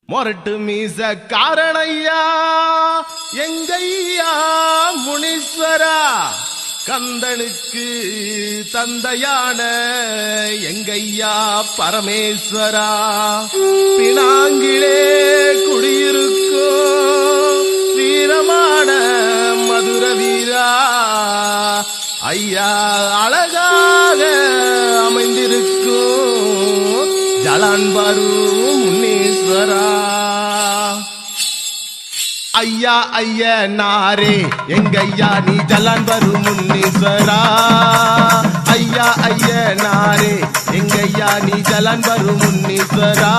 மொரட்டு மீச காரணையா எங்கையா முனீஸ்வரா, கந்தனுக்கு தந்தையான எங்கையா பரமேஸ்வரா, பினாங்கிலே குடியிருக்கும் வீரமான மதுர வீரா, ஐயா அழகாக அமைந்திருக்கும் ஜலான்பரு முனீஸ்வரா. ஐயா ஐயா நாரே எங்கையா நீ ஜலான்பரு முனீஸ்வரா, ஐயா ஐயா நாரே எங்கையா நீ ஜலான்பரு முனீஸ்வரா,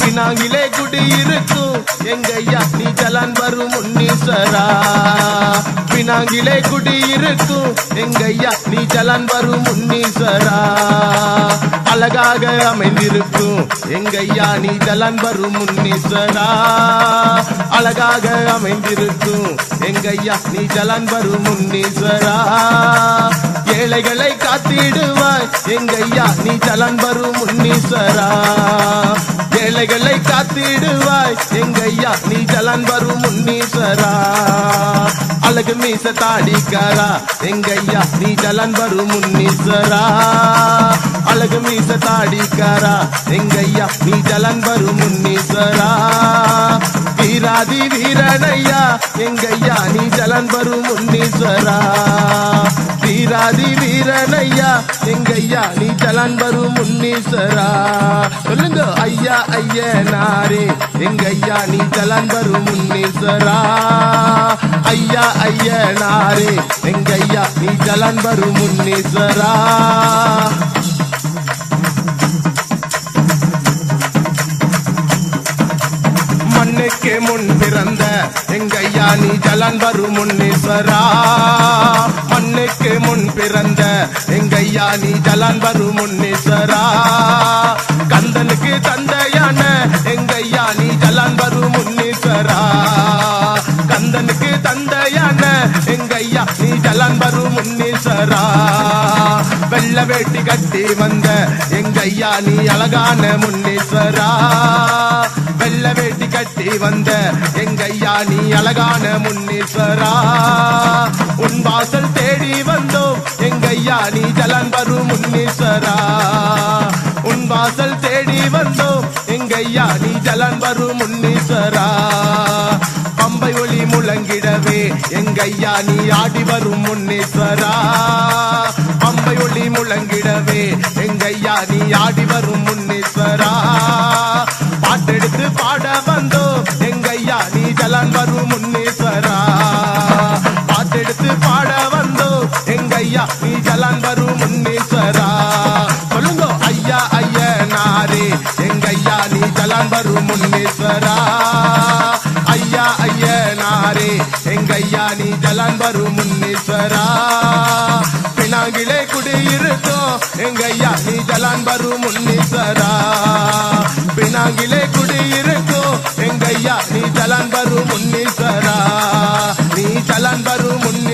பினாங்கிலே குடியிருக்கும் எங்கையா நீ ஜலான்பரு முனீஸ்வரா, பினாங்கிலே குடியிருக்கும் எங்கையா நீ ஜலான்பரு முனீஸ்வரா, அழகாக அமைந்திருக்கும் எங்கையா நீ ஜலான்பரு முனீஸ்வரா, அழகாக அமைந்திருக்கும் எங்கையா நீ ஜலான்பரு முனீஸ்வரா, ஏழைகளை காத்திடுவாய் எங்கையா நீ ஜலான்பரு முனீஸ்வரா, ஏழைகளை காத்திடுவாய் எங்கையா நீ ஜலான்பரு முனீஸ்வரா, அழகு மீச தாடிக்காரா எங்கையா நீ ஜலான்பரு முனீஸ்வரா, அழகு மீச தாடிக்காரா எங்கையா நீ ஜலான்பரு முனீஸ்வரா, வீராதி வீரனையா எங்கையா நீ ஜலான்பரு முனீஸ்வரா, வீராதி வீரனையா எங்கையா நீ ஜலான்பரு முனீஸ்வரா, சொல்லுங்க ஐயா ஐயா நாரே எங்கையா நீ ஜலான்பரு முனீஸ்வரா, ஐயா ஐயா நாரே எங்கையா நீ ஜலான்பரு முனீஸ்வரா. மண்ணுக்கு முன் பிறந்த எங்கையா நீ ஜலான்பரு முனீஸ்வரா, மண்ணுக்கு முன் பிறந்த எங்கையா நீ ஜலான்பரு முனீஸ்வரா, கந்தனுக்கு தந்தையான எங்கையா நீ ஜலான்பரு முனீஸ்வரா, கந்தனுக்கு தந்தையான எங்கையா நீ ஜலான்பரு முனீஸ்வரா, வெள்ள வேட்டி கட்டி வந்த எங்கையா நீ அழகான முனீஸ்வரா, வெள்ள வேட்டி கட்டி வந்த எங்கையா நீ அழகான முனீஸ்வரா, உன் வாசல் தேடி வந்தோம் எங்கையா நீ ஜலான்பரு முனீஸ்வரா, உன் வாசல் தேடி வந்தோம் எங்கையா நீ ஜலான்பரு முனீஸ்வரா, பம்பை ஒளி முழங்கிடவே எங்கையா நீ ஆடி வரும் முனீஸ்வரா, பம்பை ஒளி முழங்கிடவே எங்கையா நீ ஆடி வரும் முனீஸ்வரா, பாட்டெடுத்து பாட வந்தோ எங்கையா நீ ஜலான்பரு முனீஸ்வரா, பாட்டெடுத்து பாட வந்தோ எங்கையா நீ ஜலான்பரு முனீஸ்வரா, சொல்லுங்க ஐயா ஐயா நாரே எங்கையா நீ ஜலான்பரு முனீஸ்வரா, ஐயா ஐயா நாரே எங்கையா நீ ஜலான்பரு முனீஸ்வரா, பினாங்கிலே குடியிருக்கும் எங்கையா நீ ஜலான்பரு முனீஸ்வரா, பினாங்கிலே குடியிருக்கும் எங்கையா நீ ஜலான்பரு முனீஸ்வரா, நீ ஜலான்பரு முனீஸ்வரா.